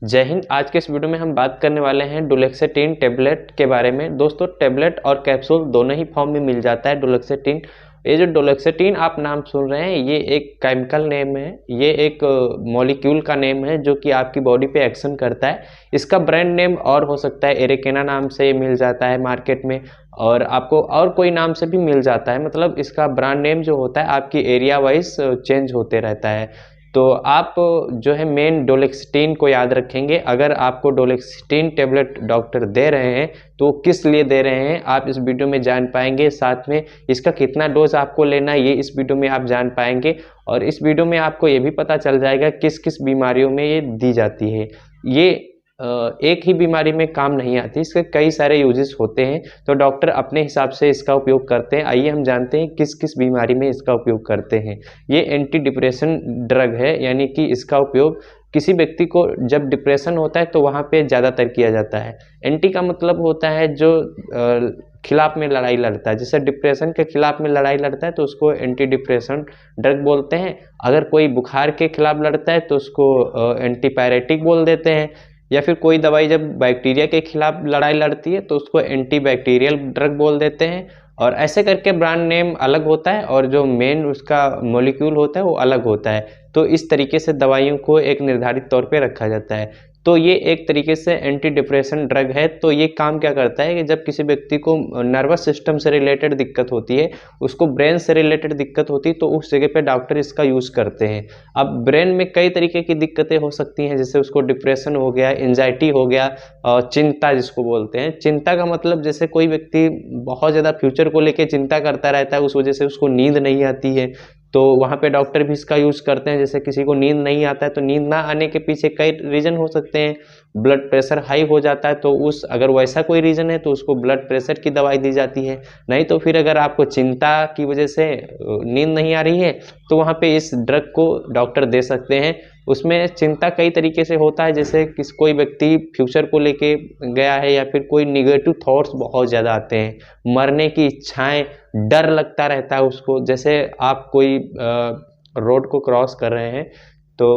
जय हिंद। आज के इस वीडियो में हम बात करने वाले हैं डुलोक्सेटिन टेबलेट के बारे में। दोस्तों, टेबलेट और कैप्सूल दोनों ही फॉर्म में मिल जाता है डुलोक्सेटिन। ये जो डुलोक्सेटिन आप नाम सुन रहे हैं, ये एक केमिकल नेम है, ये एक मॉलिक्यूल का नेम है जो कि आपकी बॉडी पे एक्शन करता है। इसका ब्रांड नेम और हो सकता है, एरेकेना नाम से मिल जाता है मार्केट में, और आपको और कोई नाम से भी मिल जाता है। मतलब इसका ब्रांड नेम जो होता है आपकी एरिया वाइज चेंज होते रहता है। तो आप जो है मेन डोलोक्सेटिन को याद रखेंगे। अगर आपको डोलोक्सेटिन टेबलेट डॉक्टर दे रहे हैं तो किस लिए दे रहे हैं आप इस वीडियो में जान पाएंगे। साथ में इसका कितना डोज आपको लेना है ये इस वीडियो में आप जान पाएंगे। और इस वीडियो में आपको ये भी पता चल जाएगा किस किस बीमारियों में ये दी जाती है। ये एक ही बीमारी में काम नहीं आती, इसके कई सारे यूजेस होते हैं। तो डॉक्टर अपने हिसाब से इसका उपयोग करते हैं। आइए हम जानते हैं किस किस बीमारी में इसका उपयोग करते हैं। ये एंटी डिप्रेशन ड्रग है, यानी कि इसका उपयोग किसी व्यक्ति को जब डिप्रेशन होता है तो वहाँ पे ज़्यादातर किया जाता है। एंटी का मतलब होता है जो खिलाफ में लड़ाई लड़ता है। जैसे डिप्रेशन के खिलाफ में लड़ाई लड़ता है तो उसको एंटी डिप्रेशन ड्रग बोलते हैं। अगर कोई बुखार के खिलाफ लड़ता है तो उसको एंटीपायरेटिक बोल देते हैं। या फिर कोई दवाई जब बैक्टीरिया के खिलाफ लड़ाई लड़ती है तो उसको एंटी बैक्टीरियल ड्रग बोल देते हैं। और ऐसे करके ब्रांड नेम अलग होता है और जो मेन उसका मॉलिक्यूल होता है वो अलग होता है। तो इस तरीके से दवाइयों को एक निर्धारित तौर पे रखा जाता है। तो ये एक तरीके से एंटी डिप्रेशन ड्रग है। तो ये काम क्या करता है कि जब किसी व्यक्ति को नर्वस सिस्टम से रिलेटेड दिक्कत होती है, उसको ब्रेन से रिलेटेड दिक्कत होती है, तो उस जगह पे डॉक्टर इसका यूज़ करते हैं। अब ब्रेन में कई तरीके की दिक्कतें हो सकती हैं, जैसे उसको डिप्रेशन हो गया, एंजाइटी हो गया, और चिंता जिसको बोलते हैं। चिंता का मतलब जैसे कोई व्यक्ति बहुत ज़्यादा फ्यूचर को लेकर चिंता करता रहता है, उस वजह से उसको नींद नहीं आती है, तो वहाँ पे डॉक्टर भी इसका यूज़ करते हैं। जैसे किसी को नींद नहीं आता है तो नींद ना आने के पीछे कई रीज़न हो सकते हैं। ब्लड प्रेशर हाई हो जाता है तो उस अगर वैसा कोई रीज़न है तो उसको ब्लड प्रेशर की दवाई दी जाती है। नहीं तो फिर अगर आपको चिंता की वजह से नींद नहीं आ रही है तो वहाँ पे इस ड्रग को डॉक्टर दे सकते हैं। उसमें चिंता कई तरीके से होता है, जैसे कोई व्यक्ति फ्यूचर को लेके गया है या फिर कोई निगेटिव थॉट्स बहुत ज़्यादा आते हैं, मरने की इच्छाएं, डर लगता रहता है उसको। जैसे आप कोई रोड को क्रॉस कर रहे हैं तो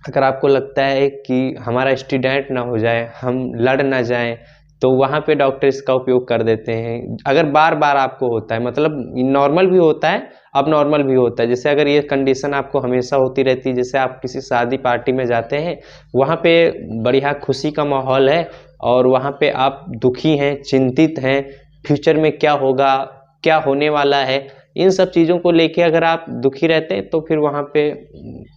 अगर आपको लगता है कि हमारा एक्सीडेंट ना हो जाए, हम लड़ ना जाएं, तो वहाँ पे डॉक्टर इसका उपयोग कर देते हैं। अगर बार बार आपको होता है, मतलब नॉर्मल भी होता है, अब नॉर्मल भी होता है। जैसे अगर ये कंडीशन आपको हमेशा होती रहती है, जैसे आप किसी शादी पार्टी में जाते हैं, वहाँ पे बढ़िया खुशी का माहौल है और वहाँ पे आप दुखी हैं, चिंतित हैं, फ्यूचर में क्या होगा, क्या होने वाला है, इन सब चीज़ों को लेके अगर आप दुखी रहते हैं तो फिर वहाँ पे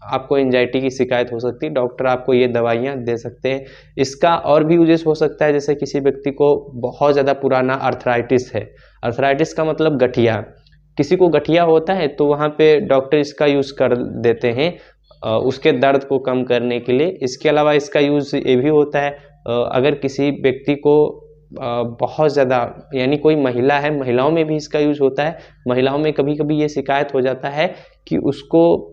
आपको एंजाइटी की शिकायत हो सकती है। डॉक्टर आपको ये दवाइयाँ दे सकते हैं। इसका और भी यूजेस हो सकता है, जैसे किसी व्यक्ति को बहुत ज़्यादा पुराना अर्थराइटिस है। अर्थराइटिस का मतलब गठिया, किसी को गठिया होता है तो वहाँ पे डॉक्टर इसका यूज़ कर देते हैं उसके दर्द को कम करने के लिए। इसके अलावा इसका यूज़ ये भी होता है, अगर किसी व्यक्ति को बहुत ज़्यादा, यानी कोई महिला है, महिलाओं में भी इसका यूज़ होता है। महिलाओं में कभी कभी ये शिकायत हो जाता है कि उसको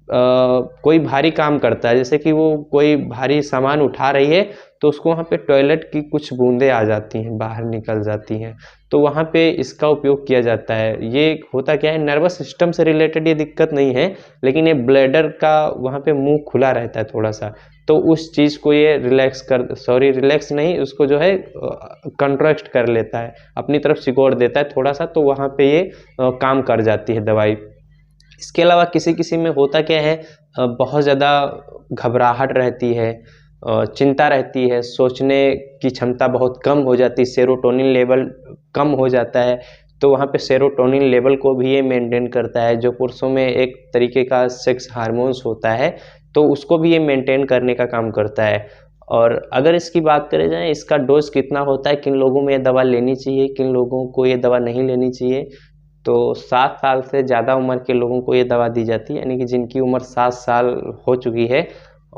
कोई भारी काम करता है, जैसे कि वो कोई भारी सामान उठा रही है तो उसको वहाँ पे टॉयलेट की कुछ बूंदें आ जाती हैं, बाहर निकल जाती हैं, तो वहाँ पे इसका उपयोग किया जाता है। ये होता क्या है, नर्वस सिस्टम से रिलेटेड ये दिक्कत नहीं है, लेकिन ये ब्लैडर का वहाँ पे मुंह खुला रहता है थोड़ा सा, तो उस चीज़ को ये रिलैक्स नहीं, उसको जो है कंट्रैक्ट कर लेता है, अपनी तरफ सिकोड़ देता है थोड़ा सा, तो वहाँ पे ये काम कर जाती है दवाई। इसके अलावा किसी किसी में होता क्या है, बहुत ज़्यादा घबराहट रहती है, चिंता रहती है, सोचने की क्षमता बहुत कम हो जाती है, सेरोटोनिन लेवल कम हो जाता है, तो वहाँ पे सेरोटोनिन लेवल को भी ये मेंटेन करता है। जो पुरुषों में एक तरीके का सेक्स हार्मोन्स होता है तो उसको भी ये मेंटेन करने का काम करता है। और अगर इसकी बात करें जाए, इसका डोज कितना होता है, किन लोगों में ये दवा लेनी चाहिए, किन लोगों को ये दवा नहीं लेनी चाहिए, तो 7 साल से ज़्यादा उम्र के लोगों को ये दवा दी जाती है, यानी कि जिनकी उम्र 7 साल हो चुकी है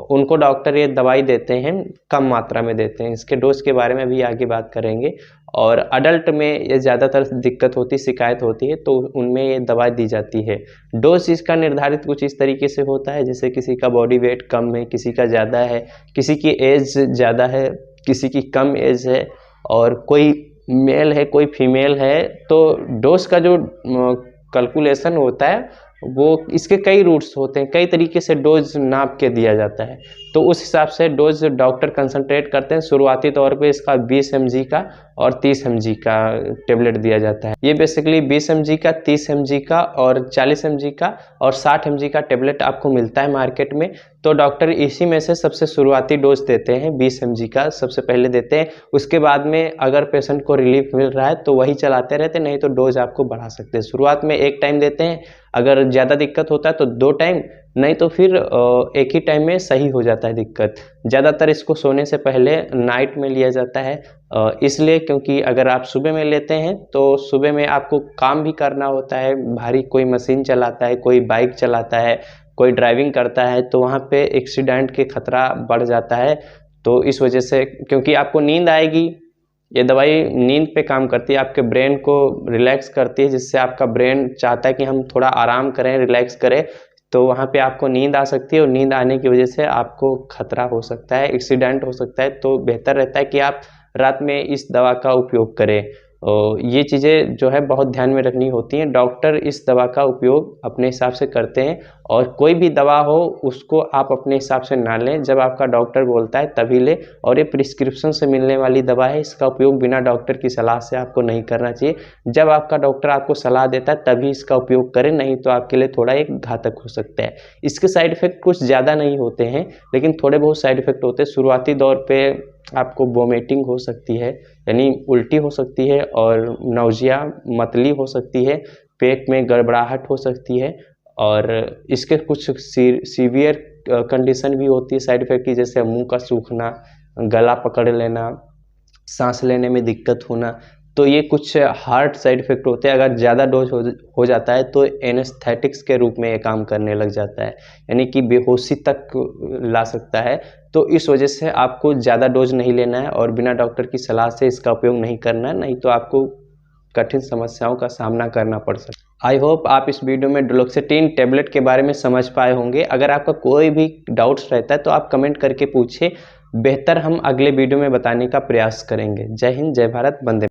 उनको डॉक्टर ये दवाई देते हैं, कम मात्रा में देते हैं। इसके डोज के बारे में भी आगे बात करेंगे। और अडल्ट में ये ज़्यादातर दिक्कत होती, शिकायत होती है, तो उनमें ये दवा दी जाती है। डोज इसका निर्धारित कुछ इस तरीके से होता है, जैसे किसी का बॉडी वेट कम है, किसी का ज़्यादा है, किसी की एज ज़्यादा है, किसी की कम एज है, और कोई मेल है कोई फीमेल है, तो डोज का जो कैलकुलेशन होता है वो इसके कई रूट्स होते हैं, कई तरीके से डोज नाप के दिया जाता है। तो उस हिसाब से डोज डॉक्टर कंसंट्रेट करते हैं। शुरुआती तौर पे इसका 20 mg का और 30 mg का टेबलेट दिया जाता है। ये बेसिकली 20 mg का, 30 mg का और 40 mg का और 60 mg का टेबलेट आपको मिलता है मार्केट में। तो डॉक्टर इसी में से सबसे शुरुआती डोज देते हैं, 20 mg का सबसे पहले देते हैं। उसके बाद में अगर पेशेंट को रिलीफ मिल रहा है तो वही चलाते रहते, नहीं तो डोज आपको बढ़ा सकते हैं। शुरुआत में एक टाइम देते हैं, अगर ज़्यादा दिक्कत होता है तो 2 टाइम, नहीं तो फिर एक ही टाइम में सही हो जाता है दिक्कत। ज़्यादातर इसको सोने से पहले नाइट में लिया जाता है, इसलिए क्योंकि अगर आप सुबह में लेते हैं तो सुबह में आपको काम भी करना होता है, भारी कोई मशीन चलाता है, कोई बाइक चलाता है, कोई ड्राइविंग करता है, तो वहाँ पे एक्सीडेंट के खतरा बढ़ जाता है। तो इस वजह से, क्योंकि आपको नींद आएगी, ये दवाई नींद पे काम करती है, आपके ब्रेन को रिलैक्स करती है, जिससे आपका ब्रेन चाहता है कि हम थोड़ा आराम करें, रिलैक्स करें, तो वहाँ पे आपको नींद आ सकती है और नींद आने की वजह से आपको खतरा हो सकता है, एक्सीडेंट हो सकता है। तो बेहतर रहता है कि आप रात में इस दवा का उपयोग करें। ये चीज़ें जो है बहुत ध्यान में रखनी होती हैं। डॉक्टर इस दवा का उपयोग अपने हिसाब से करते हैं, और कोई भी दवा हो उसको आप अपने हिसाब से ना लें, जब आपका डॉक्टर बोलता है तभी लें। और ये प्रिस्क्रिप्शन से मिलने वाली दवा है, इसका उपयोग बिना डॉक्टर की सलाह से आपको नहीं करना चाहिए। जब आपका डॉक्टर आपको सलाह देता है तभी इसका उपयोग करें, नहीं तो आपके लिए थोड़ा एक घातक हो सकता है। इसके साइड इफ़ेक्ट कुछ ज़्यादा नहीं होते हैं, लेकिन थोड़े बहुत साइड इफ़ेक्ट होते हैं। शुरुआती दौर पर आपको वोमिटिंग हो सकती है, यानी उल्टी हो सकती है, और नौजिया मतली हो सकती है, पेट में गड़बड़ाहट हो सकती है, और इसके कुछ सीवियर कंडीशन भी होती है साइड इफेक्ट की, जैसे मुंह का सूखना, गला पकड़ लेना, सांस लेने में दिक्कत होना। तो ये कुछ हार्ड साइड इफेक्ट होते हैं। अगर ज़्यादा डोज हो जाता है तो एनेस्थेटिक्स के रूप में ये काम करने लग जाता है, यानी कि बेहोशी तक ला सकता है। तो इस वजह से आपको ज़्यादा डोज नहीं लेना है और बिना डॉक्टर की सलाह से इसका उपयोग नहीं करना है, नहीं तो आपको कठिन समस्याओं का सामना करना पड़ सकता है। आई होप आप इस वीडियो में डुलोक्सेटिन टैबलेट के बारे में समझ पाए होंगे। अगर आपका कोई भी डाउट्स रहता है तो आप कमेंट करके पूछिए, बेहतर हम अगले वीडियो में बताने का प्रयास करेंगे। जय हिंद, जय भारत, वंदे।